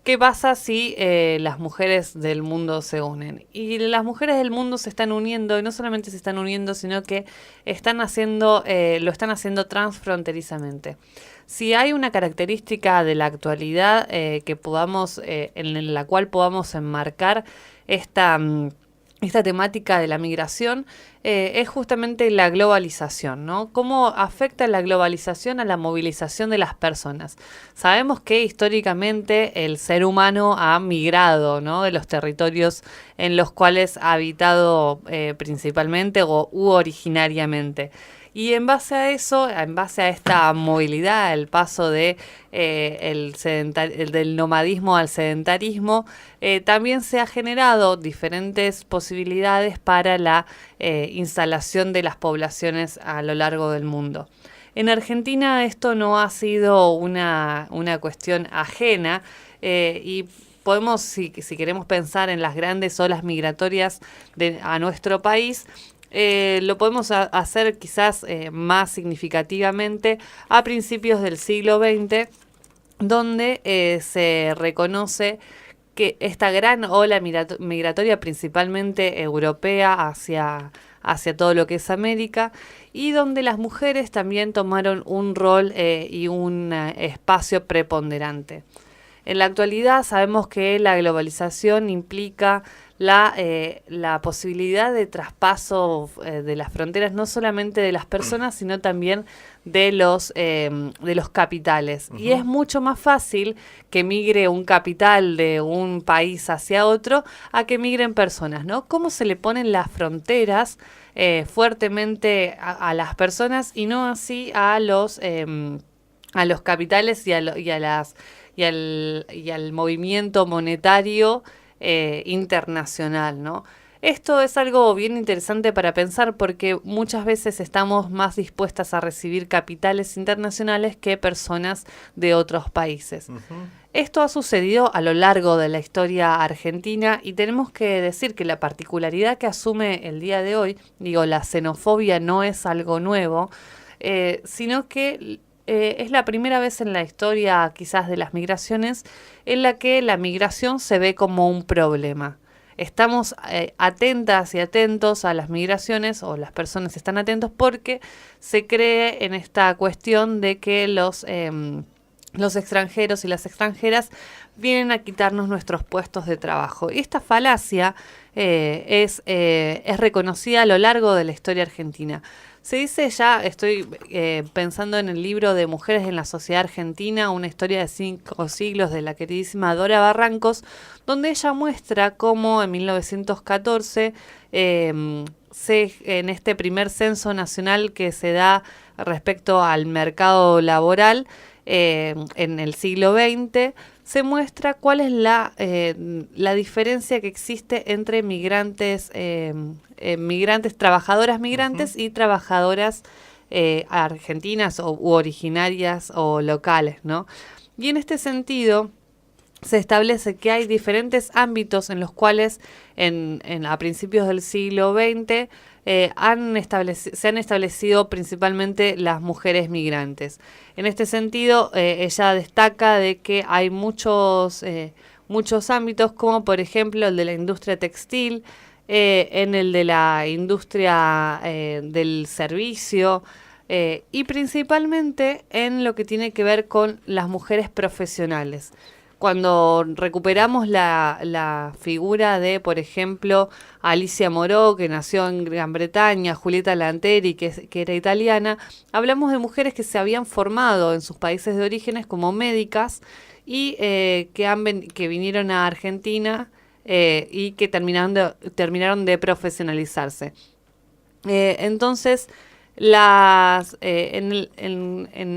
¿Qué pasa si las mujeres del mundo se unen? Y las mujeres del mundo se están uniendo, y no solamente se están uniendo, sino que lo están haciendo transfronterizamente. Si hay una característica de la actualidad en la cual podamos enmarcar esta, esta temática de la migración, es justamente la globalización, ¿no? ¿Cómo afecta la globalización a la movilización de las personas? Sabemos que históricamente el ser humano ha migrado, ¿no?, de los territorios en los cuales ha habitado principalmente u originariamente. Y en base a eso, en base a esta movilidad, el paso del nomadismo al sedentarismo, también se ha generado diferentes posibilidades para la instalación de las poblaciones a lo largo del mundo. En Argentina esto no ha sido una cuestión ajena, y podemos, si queremos pensar en las grandes olas migratorias a nuestro país, lo podemos hacer quizás más significativamente a principios del siglo XX, donde se reconoce que esta gran ola migratoria, principalmente europea, hacia todo lo que es América, y donde las mujeres también tomaron un rol y un espacio preponderante. En la actualidad sabemos que la globalización implica la posibilidad de traspaso de las fronteras, no solamente de las personas, sino también de los capitales. Uh-huh. Y es mucho más fácil que migre un capital de un país hacia otro a que migren personas, ¿no? ¿Cómo se le ponen las fronteras fuertemente a las personas y no así a los capitales y al movimiento monetario internacional, ¿no? Esto es algo bien interesante para pensar porque muchas veces estamos más dispuestas a recibir capitales internacionales que personas de otros países. Uh-huh. Esto ha sucedido a lo largo de la historia argentina y tenemos que decir que la particularidad que asume el día de hoy, la xenofobia no es algo nuevo, sino que es la primera vez en la historia quizás de las migraciones en la que la migración se ve como un problema. Estamos atentas y atentos a las migraciones, o las personas están atentos porque se cree en esta cuestión de que los extranjeros y las extranjeras vienen a quitarnos nuestros puestos de trabajo. Y esta falacia es reconocida a lo largo de la historia argentina. Se dice estoy pensando en el libro de Mujeres en la Sociedad Argentina, una historia de 5 siglos de la queridísima Dora Barrancos, donde ella muestra cómo en 1914, en este primer censo nacional que se da respecto al mercado laboral en el siglo XX, se muestra cuál es la diferencia que existe entre migrantes, trabajadoras migrantes, uh-huh, y trabajadoras argentinas u originarias o locales, ¿no? Y en este sentido se establece que hay diferentes ámbitos en los cuales a principios del siglo XX se han establecido principalmente las mujeres migrantes. En este sentido, ella destaca de que hay muchos ámbitos, como por ejemplo el de la industria textil, en el de la industria del servicio, y principalmente en lo que tiene que ver con las mujeres profesionales. Cuando recuperamos la figura de, por ejemplo, Alicia Moreau, que nació en Gran Bretaña, Julieta Lanteri, que era italiana, hablamos de mujeres que se habían formado en sus países de orígenes como médicas y que vinieron a Argentina y que terminaron de profesionalizarse. Entonces, en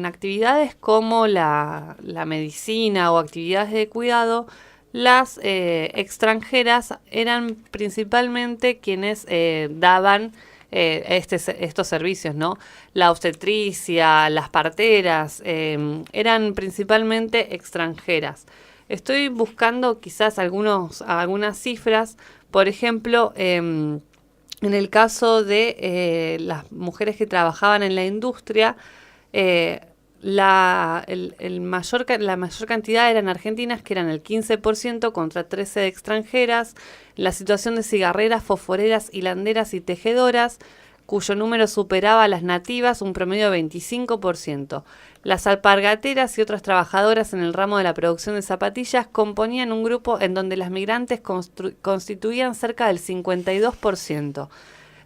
actividades como la medicina o actividades de cuidado, las extranjeras eran principalmente quienes daban estos servicios, ¿no? La obstetricia, las parteras, eran principalmente extranjeras. Estoy buscando quizás algunas cifras, por ejemplo, en el caso de las mujeres que trabajaban en la industria, la mayor cantidad eran argentinas, que eran el 15% contra 13 de extranjeras. La situación de cigarreras, fosforeras, hilanderas y tejedoras, cuyo número superaba a las nativas, un promedio de 25%. Las alpargateras y otras trabajadoras en el ramo de la producción de zapatillas componían un grupo en donde las migrantes constituían cerca del 52%.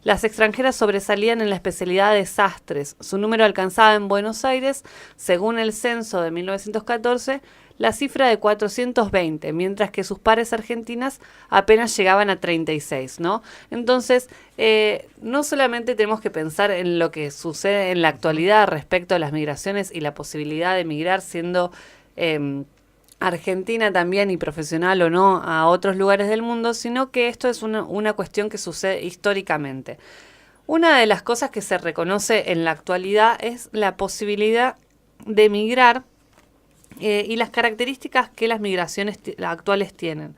Las extranjeras sobresalían en la especialidad de sastres. Su número alcanzaba en Buenos Aires, según el censo de 1914, la cifra de 420, mientras que sus pares argentinas apenas llegaban a 36, ¿no? Entonces, no solamente tenemos que pensar en lo que sucede en la actualidad respecto a las migraciones y la posibilidad de migrar siendo Argentina también, y profesional o no, a otros lugares del mundo, sino que esto es una cuestión que sucede históricamente. Una de las cosas que se reconoce en la actualidad es la posibilidad de migrar y las características que las migraciones actuales tienen.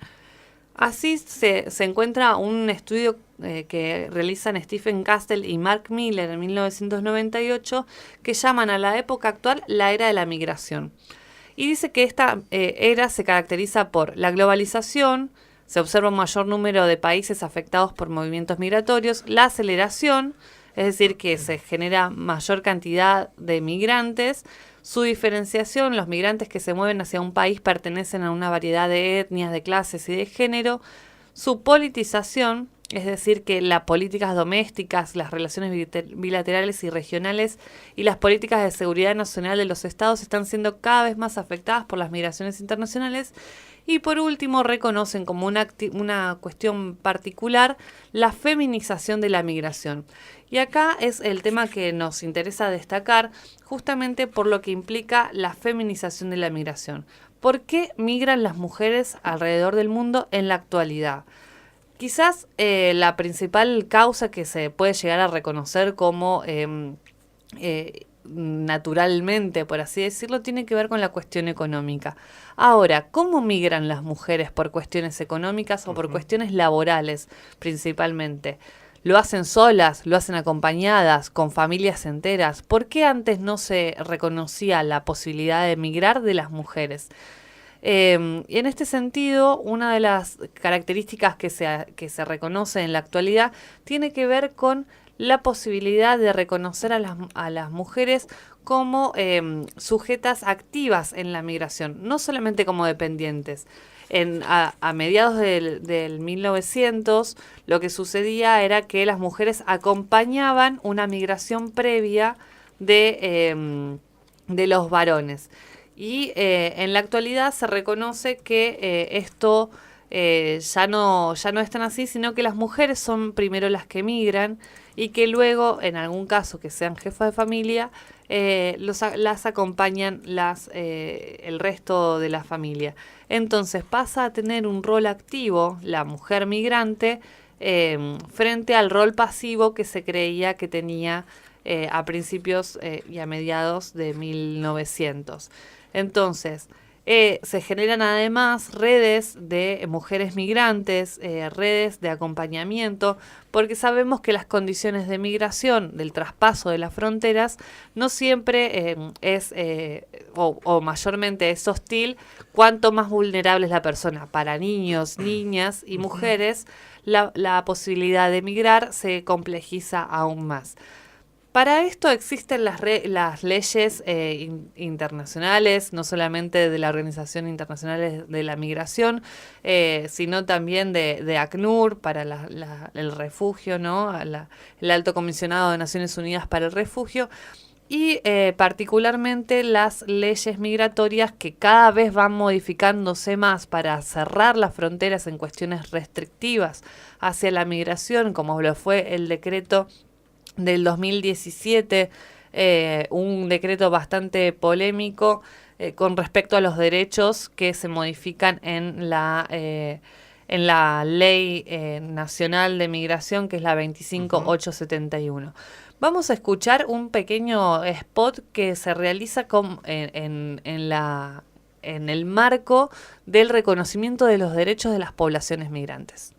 Así se encuentra un estudio que realizan Stephen Kastel y Mark Miller en 1998 que llaman a la época actual la era de la migración. Y dice que esta era se caracteriza por la globalización, se observa un mayor número de países afectados por movimientos migratorios, la aceleración, es decir, que se genera mayor cantidad de migrantes, su diferenciación, los migrantes que se mueven hacia un país pertenecen a una variedad de etnias, de clases y de género, su politización, es decir, que las políticas domésticas, las relaciones bilaterales y regionales y las políticas de seguridad nacional de los estados están siendo cada vez más afectadas por las migraciones internacionales. Y por último, reconocen como una cuestión particular la feminización de la migración. Y acá es el tema que nos interesa destacar, justamente por lo que implica la feminización de la migración. ¿Por qué migran las mujeres alrededor del mundo en la actualidad? Quizás la principal causa que se puede llegar a reconocer como naturalmente, por así decirlo, tiene que ver con la cuestión económica. Ahora, ¿cómo migran las mujeres por cuestiones económicas o por cuestiones laborales principalmente? ¿Lo hacen solas? ¿Lo hacen acompañadas? ¿Con familias enteras? ¿Por qué antes no se reconocía la posibilidad de migrar de las mujeres? Y en este sentido, una de las características que se reconoce en la actualidad tiene que ver con la posibilidad de reconocer a las mujeres como sujetas activas en la migración, no solamente como dependientes. A mediados del 1900, lo que sucedía era que las mujeres acompañaban una migración previa de los varones. Y en la actualidad se reconoce que esto ya no es tan así, sino que las mujeres son primero las que migran y que luego, en algún caso que sean jefas de familia, las acompañan el resto de la familia. Entonces pasa a tener un rol activo la mujer migrante frente al rol pasivo que se creía que tenía a principios y a mediados de 1900. Entonces, se generan además redes de mujeres migrantes, redes de acompañamiento, porque sabemos que las condiciones de migración, del traspaso de las fronteras, no siempre o mayormente es hostil, cuanto más vulnerable es la persona. Para niños, niñas y mujeres, la posibilidad de migrar se complejiza aún más. Para esto existen las leyes internacionales, no solamente de la Organización Internacional de la Migración, sino también de ACNUR para el refugio, ¿no? El Alto Comisionado de Naciones Unidas para el Refugio, y particularmente las leyes migratorias que cada vez van modificándose más para cerrar las fronteras en cuestiones restrictivas hacia la migración, como lo fue el decreto del 2017, un decreto bastante polémico con respecto a los derechos que se modifican en la Ley Nacional de Migración, que es la 25871. Vamos a escuchar un pequeño spot que se realiza en el marco del reconocimiento de los derechos de las poblaciones migrantes.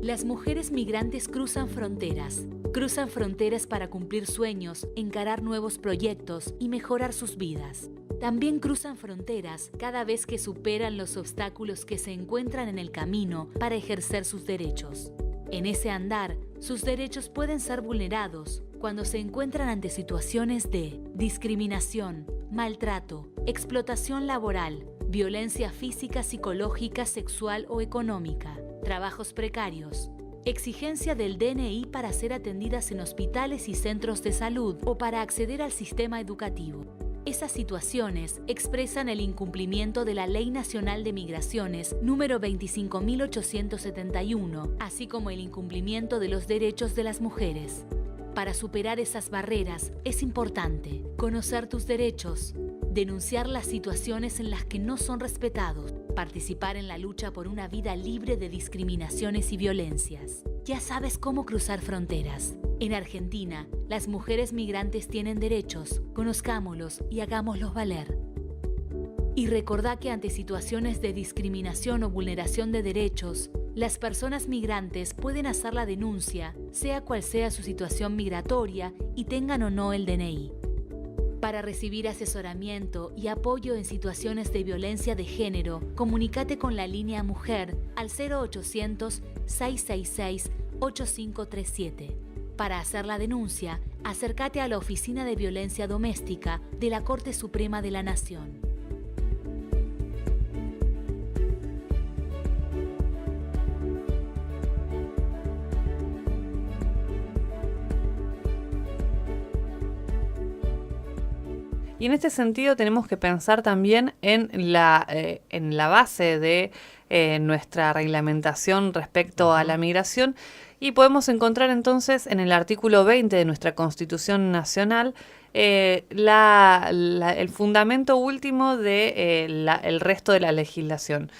Las mujeres migrantes cruzan fronteras, Cruzan fronteras para cumplir sueños, encarar nuevos proyectos y mejorar sus vidas. También cruzan fronteras cada vez que superan los obstáculos que se encuentran en el camino para ejercer sus derechos. En ese andar, sus derechos pueden ser vulnerados cuando se encuentran ante situaciones de discriminación, maltrato, explotación laboral, violencia física, psicológica, sexual o económica, trabajos precarios, exigencia del DNI para ser atendidas en hospitales y centros de salud o para acceder al sistema educativo. Esas situaciones expresan el incumplimiento de la Ley Nacional de Migraciones número 25.871, así como el incumplimiento de los derechos de las mujeres. Para superar esas barreras es importante conocer tus derechos, denunciar las situaciones en las que no son respetados, participar en la lucha por una vida libre de discriminaciones y violencias. Ya sabes cómo cruzar fronteras. En Argentina, las mujeres migrantes tienen derechos, conozcámoslos y hagámoslos valer. Y recordá que ante situaciones de discriminación o vulneración de derechos, las personas migrantes pueden hacer la denuncia, sea cual sea su situación migratoria y tengan o no el DNI. Para recibir asesoramiento y apoyo en situaciones de violencia de género, comunícate con la línea Mujer al 0800-666-8537. Para hacer la denuncia, acércate a la Oficina de Violencia Doméstica de la Corte Suprema de la Nación. Y en este sentido tenemos que pensar también en la base de nuestra reglamentación respecto a la migración, y podemos encontrar entonces en el artículo 20 de nuestra Constitución Nacional el fundamento último del resto de la legislación.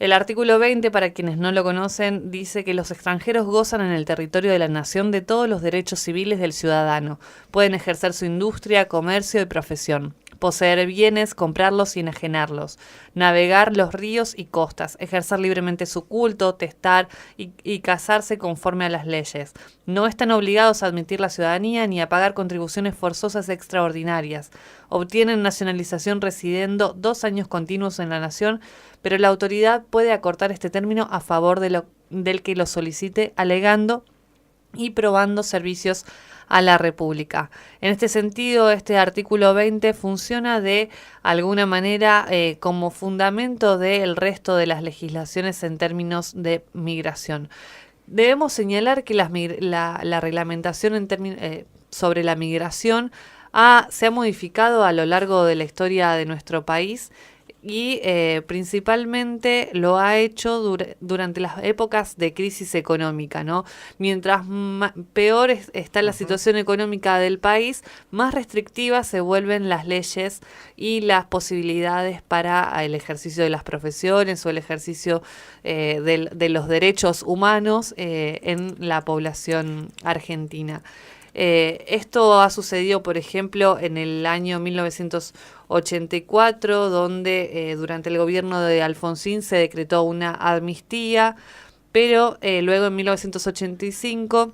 El artículo 20, para quienes no lo conocen, dice que los extranjeros gozan en el territorio de la nación de todos los derechos civiles del ciudadano. Pueden ejercer su industria, comercio y profesión, poseer bienes, comprarlos y enajenarlos, navegar los ríos y costas, ejercer libremente su culto, testar y casarse conforme a las leyes. No están obligados a admitir la ciudadanía ni a pagar contribuciones forzosas extraordinarias. Obtienen nacionalización residiendo 2 años continuos en la nación, pero la autoridad puede acortar este término a favor del que lo solicite, alegando y probando servicios a la República. En este sentido, este artículo 20 funciona de alguna manera como fundamento del resto de las legislaciones en términos de migración. Debemos señalar que la reglamentación sobre la migración se ha modificado a lo largo de la historia de nuestro país, y principalmente lo ha hecho durante las épocas de crisis económica, ¿no? Mientras peor está la situación económica del país, más restrictivas se vuelven las leyes y las posibilidades para el ejercicio de las profesiones o el ejercicio de los derechos humanos en la población argentina. Esto ha sucedido, por ejemplo, en el año 1984, donde durante el gobierno de Alfonsín se decretó una amnistía, pero luego en 1985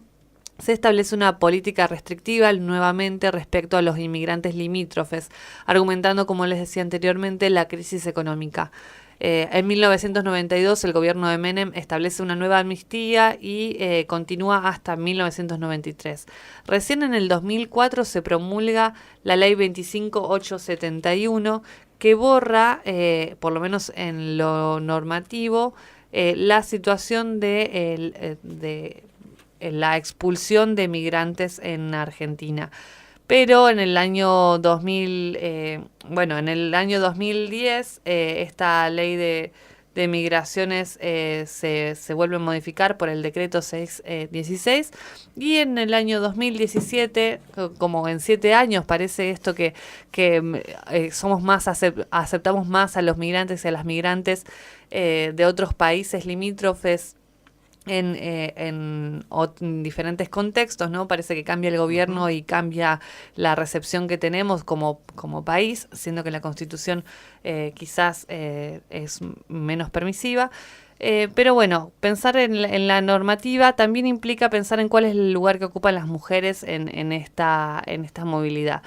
se establece una política restrictiva nuevamente respecto a los inmigrantes limítrofes, argumentando, como les decía anteriormente, la crisis económica. En 1992 el gobierno de Menem establece una nueva amnistía y continúa hasta 1993. Recién en el 2004 se promulga la ley 25.871 que borra, por lo menos en lo normativo, la situación de la expulsión de migrantes en Argentina. Pero en el año 2010 esta ley de migraciones se vuelve a modificar por el decreto 616, y en el año 2017, como en 7 años, parece esto que aceptamos más a los migrantes y a las migrantes de otros países limítrofes en diferentes contextos, ¿no? Parece que cambia el gobierno y cambia la recepción que tenemos como país, siendo que la Constitución quizás es menos permisiva. Pero bueno, pensar en la normativa también implica pensar en cuál es el lugar que ocupan las mujeres en esta movilidad.